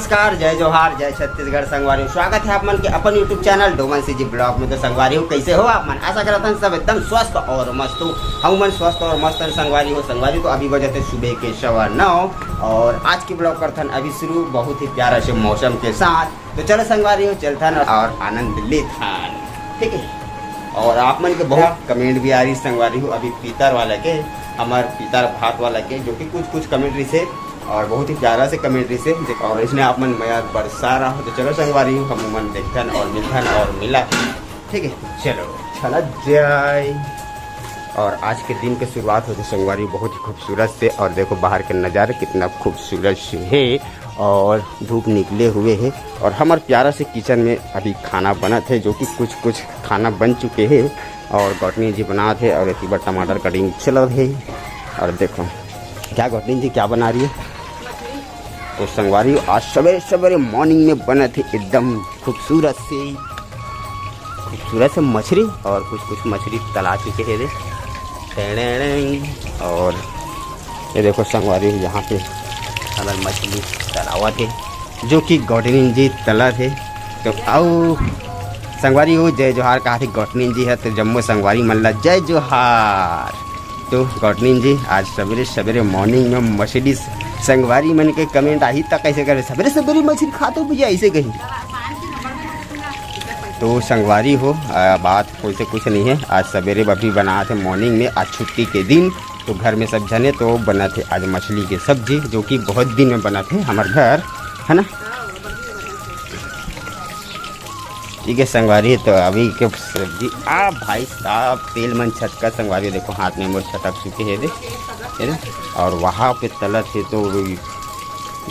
नमस्कार, जय जोहार, जय छत्तीसगढ़ संगवारी। स्वागत है आप मन के अपन यूट्यूब चैनल डोमन सी जी ब्लॉग में। तो संगवारी हो कैसे हो आप मन? आशा करता हूँ सब एकदम स्वस्थ और मस्त हो। हम मन स्वस्थ और मस्त संगवारी हो। संगवारी तो अभी बजे थे सुबह के 9:15 और आज की ब्लॉग करथन अभी शुरू बहुत ही प्यारा से मौसम के साथ। तो चलो संगवारी हो चलथन और आनंद लेथन, ठीक है। और आप मन के बहुत कमेंट भी आ रही संगवारी हो अभी पीतर वाला के, हमारे पीतर भात वाला के, जो कि कुछ कमेंट्री से और बहुत ही प्यारा से कमेंट्री से और इसने आप मन मया बरसा रहा हो। तो चलो संगवारी हम मन देखन और मिलथन और मिला, ठीक है। चलो चला जाए। और आज के दिन की शुरुआत होती संगवारी बहुत ही खूबसूरत से। और देखो बाहर के नज़ारे कितना खूबसूरत से है और धूप निकले हुए हैं। और हमारे प्यारा से किचन में अभी खाना बना थे, जो कि कुछ खाना बन चुके हैं। और गौटनी जी बना थे और एक बार टमाटर कटिंग चल रही है। और देखो क्या गौटनी जी क्या बना रही है। तो संगवारी आज सवेरे मॉर्निंग में बने थे एकदम खूबसूरत से मछली। और कुछ मछली तला चुके हैं रे। और ये देखो संगवारी यहाँ पे अगर मछली तलावा थे, जो कि गौटनी जी तला थे। तो आओ संगवारी हो जय जोहार कहा थी गौटनी जी है, तो जम्मू संगवारी मल्ला जय जोहार। तो गौटनी जी आज सवेरे मॉर्निंग में मछली संगवारी मन के कमेंट आई तक कैसे करे सवेरे मछली खाते भैया ऐसे कहीं। तो संगवारी हो बात कोई से कुछ नहीं है। आज सवेरे अभी बना थे मॉर्निंग में, आज छुट्टी के दिन। तो घर में सब जने तो बना थे आज मछली की सब्जी, जो कि बहुत दिन में बना थे हमारे घर, है ना। ठीक है संगवारी। तो अभी के सब्जी भाई साहब तेल मन छटका संगवारी देखो हाथ में मोर छटक चुके हैं दे। और वहाँ पे तला थे। तो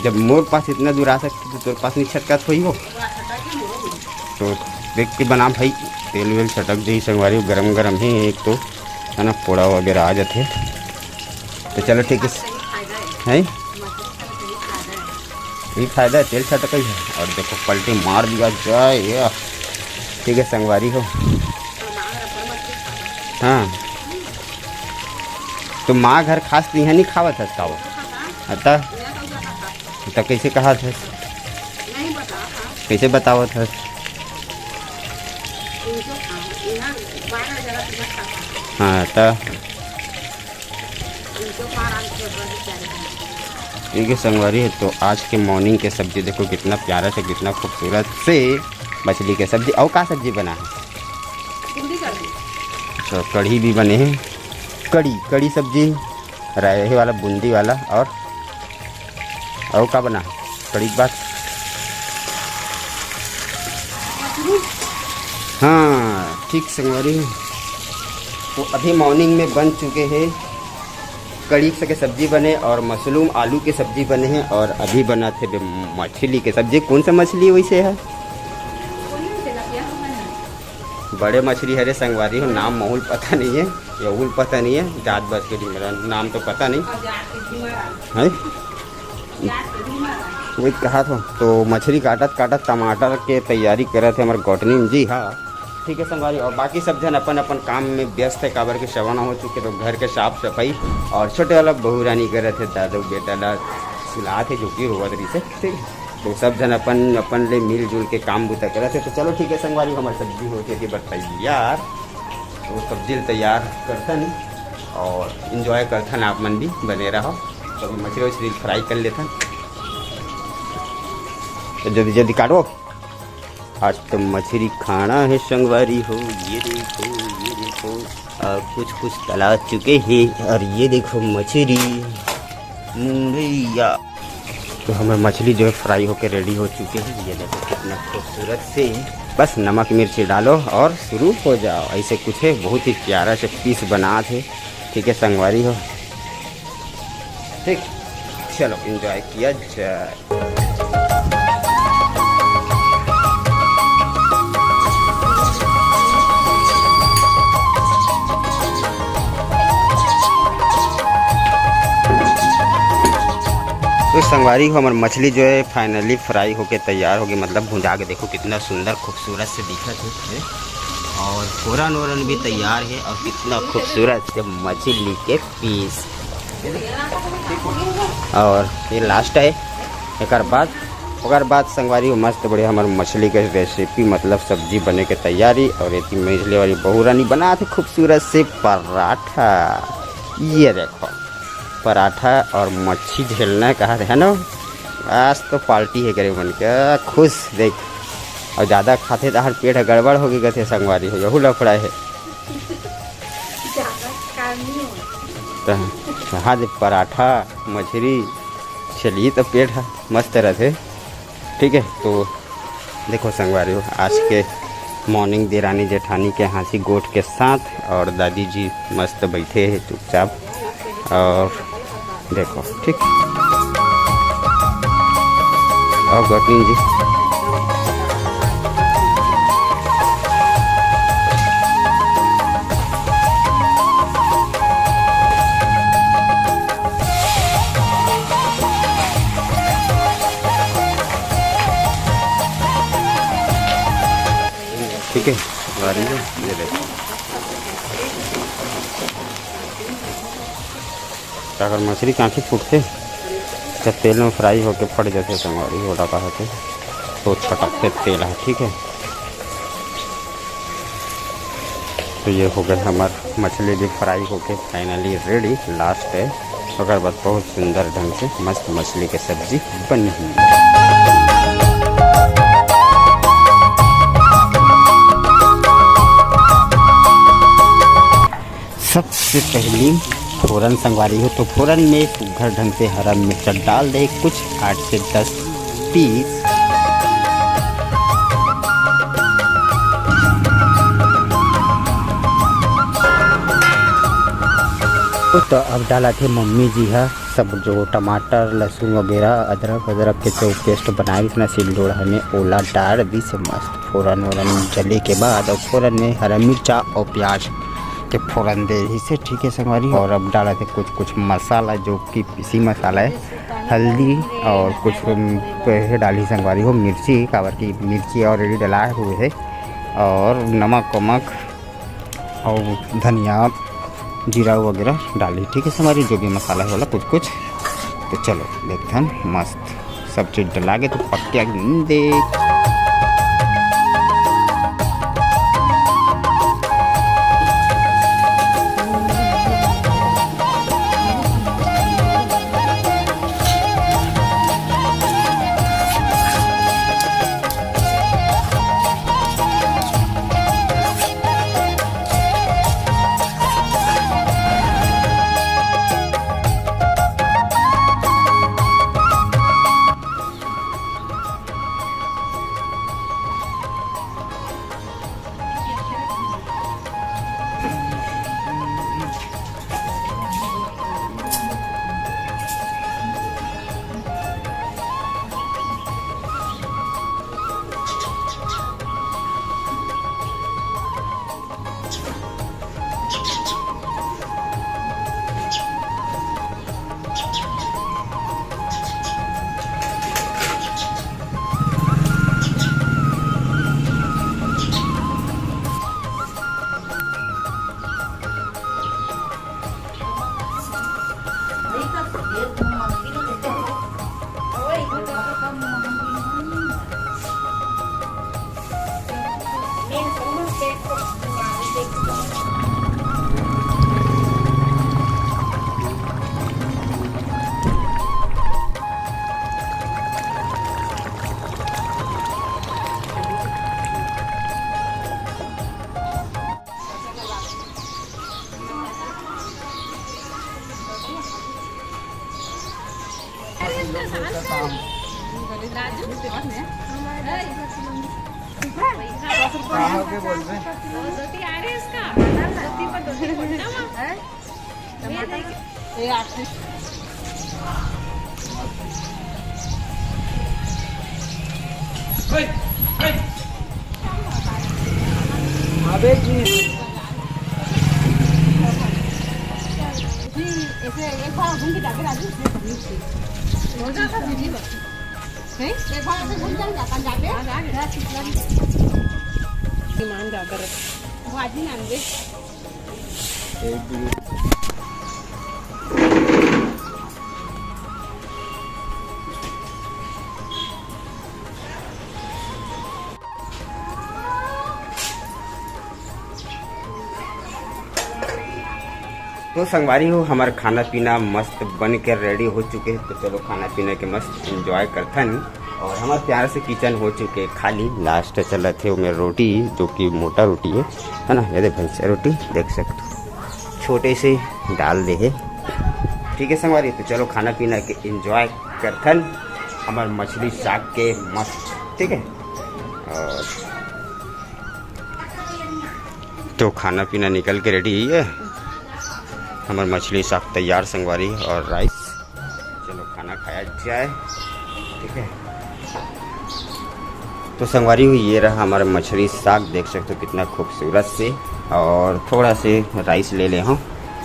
जब मोर पास इतना दूर आ सकते तो तेरे पास नहीं छटका थोड़ी हो। तो देख के बना भाई, तेल वेल छटक जाई संगवारी, गरम है एक तो, है ना, पोड़ा वगैरह आ जाते। तो चलो ठीक है ये फायदा है तेल छटक ही है। और देखो पलटी मार दिया जाए, ठीक है संगवारी हो। हाँ तो माँ घर खास यहाँ नहीं खावत है अतः तो कैसे कहा था, कैसे बतावत है। हाँ तो ठीक है संगवारी है। तो आज के मॉर्निंग के सब्जी देखो कितना प्यारा से कितना खूबसूरत से मछली के सब्जी। और क्या सब्जी बना है? तो कढ़ी भी बने हैं, कड़ी सब्जी रहे वाला बूंदी वाला। और क्या बना कड़ी के बाद? हाँ ठीक संगवारी। तो अभी मॉर्निंग में बन चुके हैं कड़ी के सब्जी बने और मशरूम आलू के सब्जी बने हैं। और अभी बना थे मछली के सब्जी। कौन सा मछली वैसे है? बड़े मछली हरे संगवारी हो, नाम महूल पता नहीं है, यहूल पता नहीं है, जात बस के लिए मेरा नाम तो पता नहीं है। वही कहा था। तो मछली काटत टमाटर के तैयारी करे थे हमारे गौटनी जी। हाँ ठीक है संगवारी। और बाकी सब जन अपन काम में व्यस्त है, काबर के शवाना हो चुके। तो घर के साफ सफाई और छोटे वाला बहू रानी करे थे, दादू बेटा ला सुला थे, जो कि हुआ तरी से, ठीक है। तो सब जन अपन ले मिलजुल के काम बुता करे थे। तो चलो ठीक है संगवारी हमारी सब्जी होती थी बताइए यार। तो सब्जी तैयार करथन और इन्जॉय करथन, आप मन भी बने रहो। तो मछली फ्राई कर लेथन। तो जल्दी काटो, आज तो मछली खाना है संगवारी हो। ये देखो कुछ तला चुके हैं। और ये देखो मछली भैया। तो हमारे मछली जो है फ्राई होके रेडी हो चुके हैं। ये देखो कितना खूबसूरत से, बस नमक मिर्ची डालो और शुरू हो जाओ। ऐसे कुछ है, बहुत ही प्यारा से पीस बना थे, ठीक है संगवारी हो। ठीक चलो एंजॉय किया जाए। तो संगवारी हो हमारी मछली जो है फाइनली फ्राई होके तैयार हो गई, मतलब भुंजा के देखो कितना सुंदर खूबसूरत से दिखत है। और फोरन भी तैयार है और कितना खूबसूरत से मछली के पीस। और ये लास्ट है, एक बाद ओकर बाद संगवारी मस्त बढ़िया हमारे मछली के रेसिपी मतलब सब्जी बने के तैयारी। और ये मछली वाली बहू रानी बना थे खूबसूरत से पराठा। ये देखो पराठा और मच्छी झेलना कहा है ना। आज तो पार्टी है करे बन के खुश देख। और ज़्यादा खाते तो हर पेट गड़बड़ हो गई थे संगवारी हो यहू लफड़ा है। हाँ जब पराठा मछली चलिए तो पेट है मस्त रहते। ठीक है तो देखो संगवारी हो आज के मॉर्निंग देरानी जेठानी के हाँसी गोट के साथ और दादी जी मस्त बैठे हैं चुपचाप। और देखो ठीक और गटनी जी ठीक है। ये देखो अगर मछली काँखी फूटते जब तेल में फ्राई होके फट जाते संगवारी हो रहा कहते तो छटकते तेल है। ठीक है तो ये हो गया हमार मछली भी फ्राई होके फाइनली रेडी लास्ट है। अगर बाद बहुत सुंदर ढंग से मस्त मछली की सब्जी बनी हुई है। सबसे पहली फोरन संगवारी हो तो फोरन में सुघर ढंग से हरा मिर्च डाल दे कुछ 8 से 10 पीस। तो अब डाला थे मम्मी जी है सब जो टमाटर लहसुन वगैरह अदरक के जो पेस्ट बनाए इतना सिलडोड़ा में ओला डाल दी से मस्त फोरन वोरन जले के बाद और फोरन में हरा मिर्चा और प्याज के फोरन दे ही से। ठीक है संगवारी और अब डाला थे कुछ मसाला जो कि पीसी मसाला है हल्दी और कुछ डाली संगवारी हो मिर्ची काबर की मिर्ची ऑलरेडी डलाए हुए है और नमक वमक और धनिया जीरा वगैरह डाली। ठीक है संगवारी जो भी मसाला है वाला कुछ तो चलो देखते हैं मस्त सब चीज़ डला के तो पक्के देख। अबे जी ऐसे एक बार घूम के जाके राजू उसमें करनी थी हो जाता दीदी बस नहीं एक बार ऐसे घूम जाएंगे अपन जाके ईमान जाकर वो आज ही नाम दे तो संगवारी हो हमारा खाना पीना मस्त बन के रेडी हो चुके हैं। तो चलो खाना पीना के मस्त एंजॉय करथन। और हमारे प्यार से किचन हो चुके खाली। लास्ट चल थे मेरे रोटी जो कि मोटा रोटी है ना। ये भैंसा रोटी देख सकते हो छोटे से डाल दे है। ठीक है संगवारी, तो चलो खाना पीना के एंजॉय करथन हमारे मछली साग के मस्त। ठीक है, और तो खाना पीना निकल के रेडी है। हमारे मछली साग तैयार संगवारी और राइस। चलो खाना खाया जाए। ठीक है, तो संगवारी हुई ये रहा हमारा मछली साग, देख सकते हो कितना खूबसूरत से। और थोड़ा से राइस ले ले हूँ,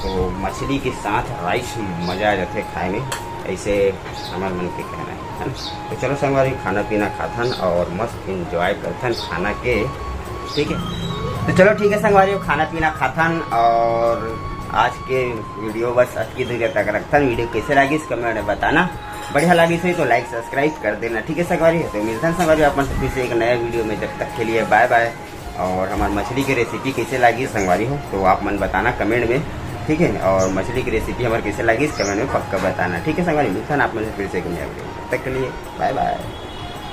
तो मछली के साथ राइस मज़ा आ जाते खाए में, ऐसे हमारे मन के कहना है ना। तो चलो संगवारी खाना पीना खाथन और मस्त एंजॉय करथन खाना के। ठीक है, तो चलो ठीक है संगवारी खाना पीना खाथन। और आज के वीडियो बस आज की दूर तक रखथन। वीडियो कैसे लगी इस कमेंट में बताना। बढ़िया लगी सही तो लाइक सब्सक्राइब कर देना। ठीक है संगवारी, तो मिलते हैं संगवारी अपन फिर से एक नया वीडियो में। जब तक के लिए बाय बाय। और हमारी मछली की रेसिपी कैसे लगी संगवारी हो तो आप मन बताना कमेंट में। ठीक है, और मछली की रेसिपी हमारे कैसे लगी इस कमेंट में पक्का बताना। ठीक है संगवारी, मिलते हैं आप मन फिर से एक नया वीडियो। तब तक के लिए बाय बाय।